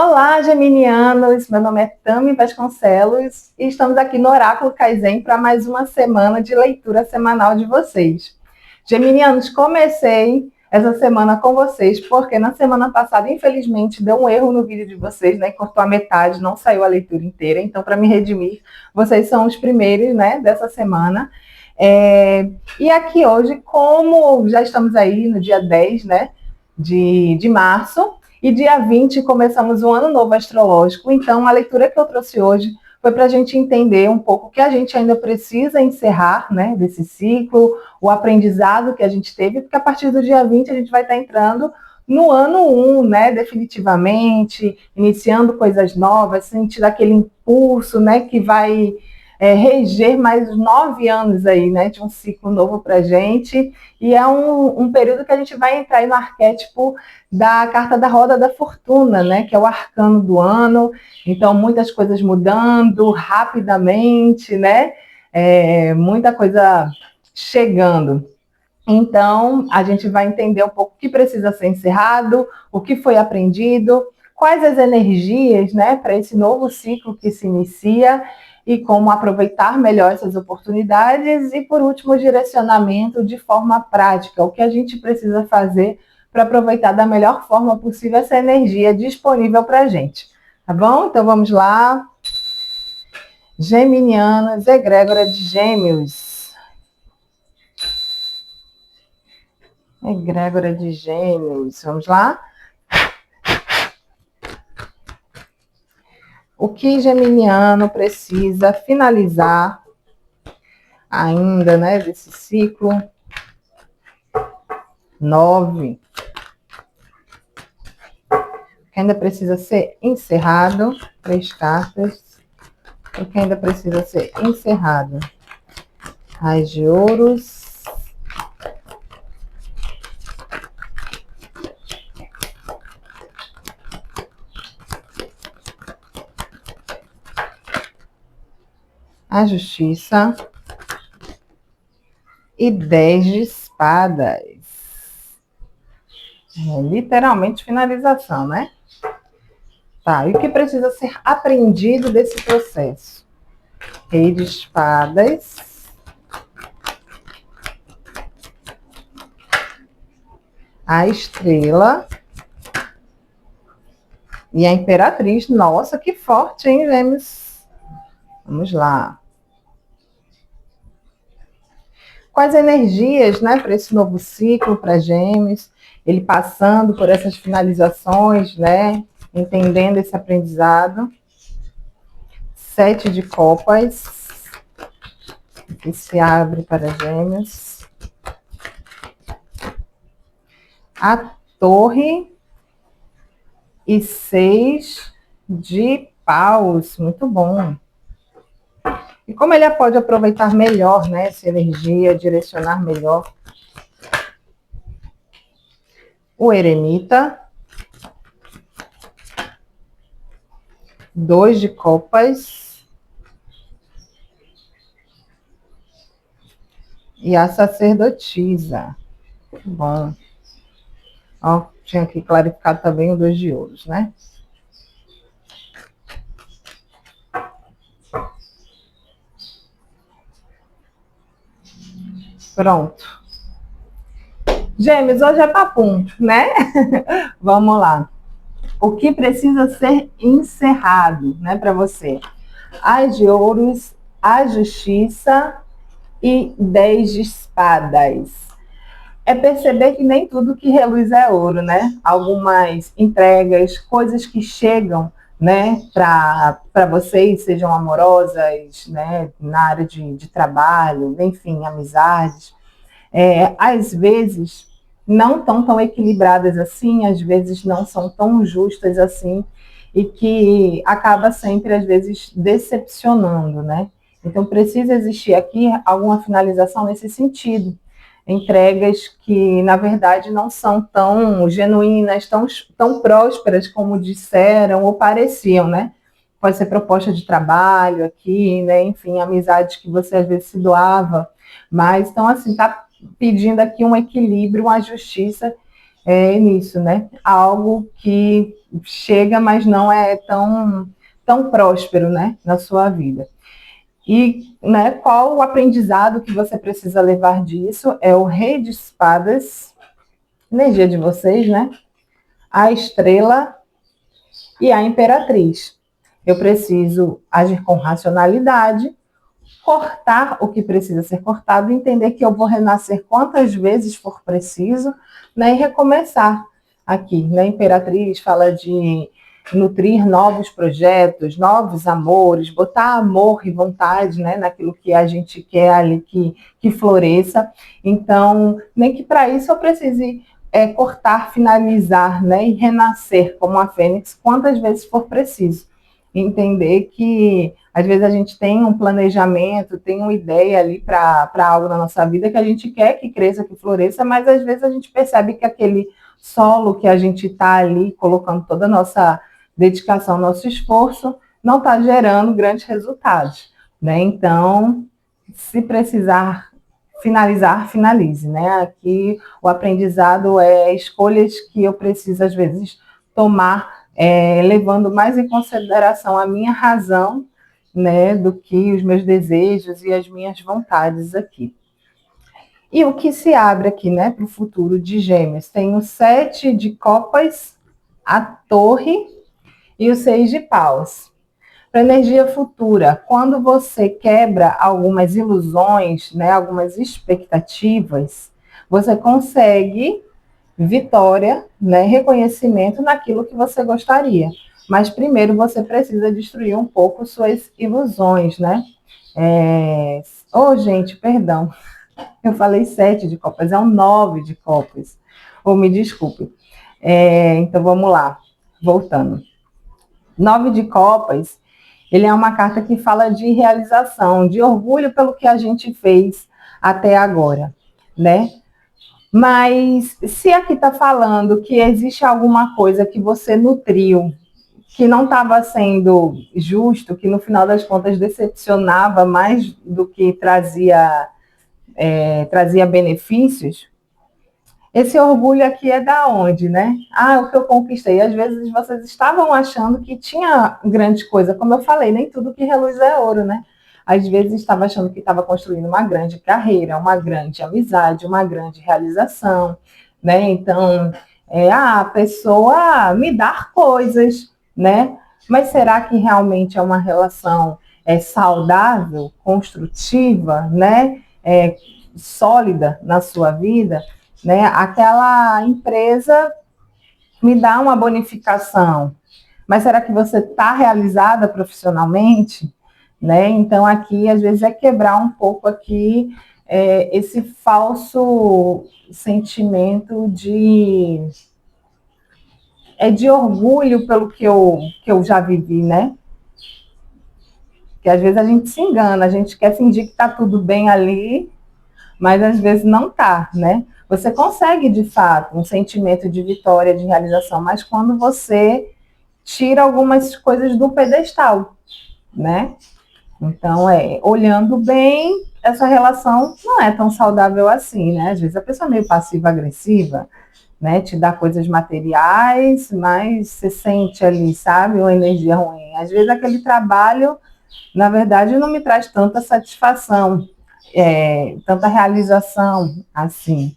Olá, geminianos! Meu nome é Tami Vasconcelos e estamos aqui no Oráculo Kaizen para mais uma semana de leitura semanal de vocês. Geminianos, comecei essa semana com vocês porque na semana passada, infelizmente, deu um erro no vídeo de vocês, né? Cortou a metade, não saiu a leitura inteira. Então, para me redimir, vocês são os primeiros, né, dessa semana. E aqui hoje, como já estamos aí no dia 10, né, de março, e dia 20 começamos um ano novo astrológico. Então, a leitura que eu trouxe hoje foi para a gente entender um pouco o que a gente ainda precisa encerrar, né, desse ciclo, o aprendizado que a gente teve, porque a partir do dia 20 a gente vai estar entrando no ano 1, né, definitivamente, iniciando coisas novas, sentindo aquele impulso, né, que vai reger mais 9 anos aí, né, de um ciclo novo para a gente. E é um período que a gente vai entrar aí no arquétipo da carta da roda da fortuna, né, que é o arcano do ano. Então, muitas coisas mudando rapidamente, né, muita coisa chegando. Então, a gente vai entender um pouco o que precisa ser encerrado, o que foi aprendido, quais as energias, né, para esse novo ciclo que se inicia e como aproveitar melhor essas oportunidades e, por último, o direcionamento de forma prática, o que a gente precisa fazer para aproveitar da melhor forma possível essa energia disponível para a gente. Tá bom? Então, vamos lá. Geminianas, egrégora de Gêmeos. Egrégora de Gêmeos. Vamos lá? O que geminiano precisa finalizar ainda, né, desse ciclo? 9. Que ainda precisa ser encerrado. 3 cartas. O que ainda precisa ser encerrado? Raiz de ouros. A justiça e 10 de espadas. Literalmente finalização, né? Tá, e o que precisa ser aprendido desse processo? Rei de espadas. A estrela. E a imperatriz. Nossa, que forte, hein, Gêmeos? Vamos lá. Quais energias, né, para esse novo ciclo, para Gêmeos? Ele passando por essas finalizações, né? Entendendo esse aprendizado. 7 de copas. Que se abre para Gêmeos. A torre. E 6 de paus. Muito bom. E como ele pode aproveitar melhor, né, essa energia, direcionar melhor? O eremita. 2 de copas. E a sacerdotisa. Muito bom. Ó, tinha aqui clarificado também o 2 de ouros, né? Pronto. Gêmeos, hoje é papum, né? Vamos lá. O que precisa ser encerrado, né, para você? As de ouros, a justiça e 10 de espadas. É perceber que nem tudo que reluz é ouro, né? Algumas entregas, coisas que chegam, né, para vocês, sejam amorosas, né, na área de trabalho, enfim, amizades, às vezes não estão tão equilibradas assim, às vezes não são tão justas assim, e que acaba sempre, às vezes, decepcionando, né? Então, precisa existir aqui alguma finalização nesse sentido. Entregas que, na verdade, não são tão genuínas, tão prósperas como disseram ou pareciam, né? Pode ser proposta de trabalho aqui, né? Enfim, amizades que você às vezes se doava, mas então, assim, tá pedindo aqui um equilíbrio, uma justiça nisso, né? Algo que chega, mas não é tão próspero, né, na sua vida. E, né, qual o aprendizado que você precisa levar disso? É o Rei de Espadas, energia de vocês, né? A Estrela e a Imperatriz. Eu preciso agir com racionalidade, cortar o que precisa ser cortado, entender que eu vou renascer quantas vezes for preciso, né, e recomeçar aqui. Né? A Imperatriz fala de nutrir novos projetos, novos amores, botar amor e vontade, né, naquilo que a gente quer ali que floresça. Então, nem que para isso eu precise cortar, finalizar, né, e renascer como a fênix quantas vezes for preciso. Entender que às vezes a gente tem um planejamento, tem uma ideia ali para algo na nossa vida que a gente quer que cresça, que floresça, mas às vezes a gente percebe que aquele solo que a gente está ali colocando toda a nossa dedicação, nosso esforço, não está gerando grandes resultados. Né? Então, se precisar finalizar, finalize. Né? Aqui o aprendizado é escolhas que eu preciso, às vezes, tomar levando mais em consideração a minha razão, né, do que os meus desejos e as minhas vontades aqui. E o que se abre aqui, né, para o futuro de Gêmeos? Tem o 7 de copas, a torre e o 6 de paus. Para energia futura, quando você quebra algumas ilusões, né, algumas expectativas, você consegue vitória, né, reconhecimento naquilo que você gostaria. Mas primeiro você precisa destruir um pouco suas ilusões, né? Gente, perdão. Eu falei 7 de copas, é um 9 de copas. Me desculpe. Então vamos lá, voltando. 9 de copas, ele é uma carta que fala de realização, de orgulho pelo que a gente fez até agora, né? Mas se aqui está falando que existe alguma coisa que você nutriu, que não estava sendo justo, que no final das contas decepcionava mais do que trazia benefícios, esse orgulho aqui é da onde, né? O que eu conquistei. Às vezes vocês estavam achando que tinha grande coisa, como eu falei, nem tudo que reluz é ouro, né? Às vezes estava achando que estava construindo uma grande carreira, uma grande amizade, uma grande realização, né? Então, a pessoa me dar coisas, né? Mas será que realmente é uma relação saudável, construtiva, né? Sólida na sua vida? Né? Aquela empresa me dá uma bonificação, mas será que você está realizada profissionalmente? Né? Então, aqui, às vezes, é quebrar um pouco aqui esse falso sentimento de orgulho pelo que eu já vivi, né? Que às vezes a gente se engana, a gente quer fingir que está tudo bem ali, mas às vezes não está, né? Você consegue, de fato, um sentimento de vitória, de realização, mas quando você tira algumas coisas do pedestal, né? Então, olhando bem, essa relação não é tão saudável assim, né? Às vezes a pessoa é meio passiva-agressiva, né? Te dá coisas materiais, mas você sente ali, sabe, uma energia ruim. Às vezes aquele trabalho, na verdade, não me traz tanta satisfação, tanta realização assim,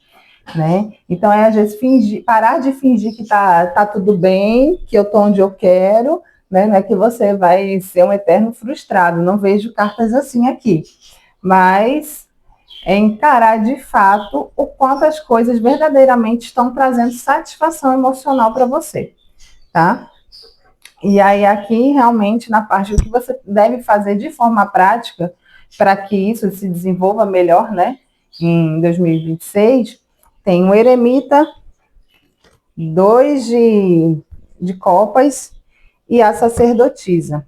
né? Então às vezes parar de fingir que tá tudo bem, que eu tô onde eu quero, né? Não é que você vai ser um eterno frustrado, não vejo cartas assim aqui, mas encarar de fato o quanto as coisas verdadeiramente estão trazendo satisfação emocional para você, tá? E aí aqui realmente na parte do que você deve fazer de forma prática para que isso se desenvolva melhor, né? Em 2026, tem um eremita, 2 de copas e a sacerdotisa.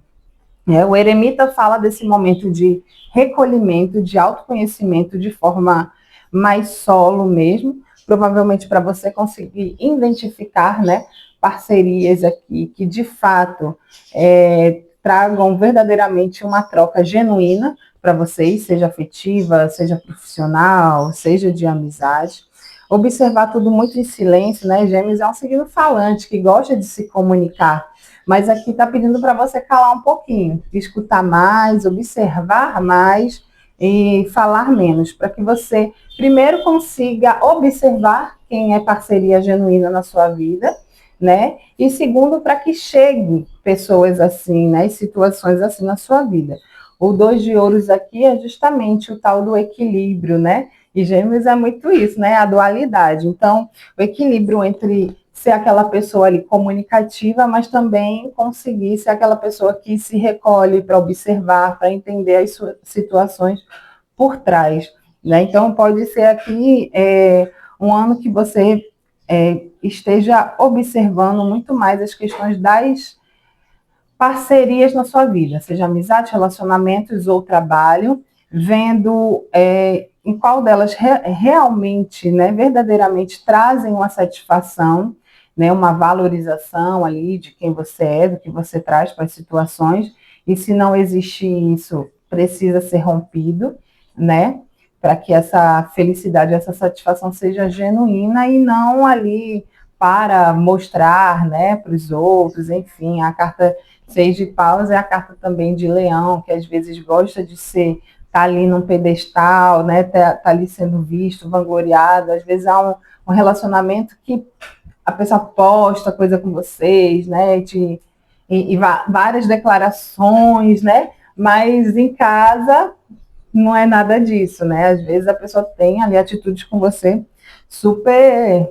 O eremita fala desse momento de recolhimento, de autoconhecimento de forma mais solo mesmo, provavelmente para você conseguir identificar, né, parcerias aqui que de fato tragam verdadeiramente uma troca genuína para vocês, seja afetiva, seja profissional, seja de amizade. observar tudo muito em silêncio, né? Gêmeos é um signo falante, que gosta de se comunicar, mas aqui está pedindo para você calar um pouquinho, escutar mais, observar mais e falar menos, para que você primeiro consiga observar quem é parceria genuína na sua vida, né? E segundo, para que chegue pessoas assim, né? E situações assim na sua vida. O 2 de ouros aqui é justamente o tal do equilíbrio, né? E Gêmeos é muito isso, né? A dualidade. Então, o equilíbrio entre ser aquela pessoa ali comunicativa, mas também conseguir ser aquela pessoa que se recolhe para observar, para entender as suas situações por trás, né? Então, pode ser aqui um ano que você esteja observando muito mais as questões das parcerias na sua vida, seja amizade, relacionamentos ou trabalho, vendo em qual delas realmente, né, verdadeiramente trazem uma satisfação, né, uma valorização ali de quem você é, do que você traz para as situações, e se não existe isso, precisa ser rompido, né, para que essa felicidade, essa satisfação seja genuína e não ali para mostrar, né, para os outros, enfim, a carta 6 de paus é a carta também de leão, que às vezes gosta de ser, tá ali num pedestal, né? Tá ali sendo visto, vangloriado. Às vezes há um relacionamento que a pessoa posta coisa com vocês, né? E várias declarações, né? Mas em casa não é nada disso, né? Às vezes a pessoa tem ali atitudes com você super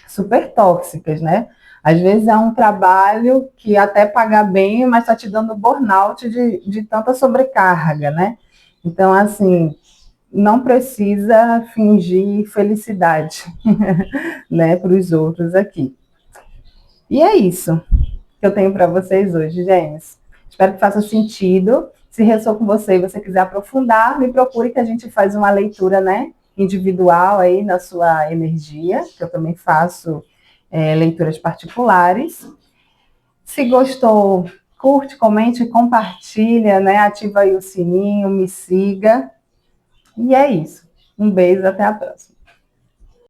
super tóxicas, né? Às vezes é um trabalho que até paga bem, mas está te dando burnout de tanta sobrecarga, né? Então, assim, não precisa fingir felicidade, né, para os outros aqui. E é isso que eu tenho para vocês hoje, James. Espero que faça sentido. Se ressoou com você e você quiser aprofundar, me procure que a gente faz uma leitura, né, individual aí na sua energia, que eu também faço leituras particulares. Se gostou, curte, comente, compartilha, né? Ativa aí o sininho, me siga. E é isso. Um beijo, até a próxima.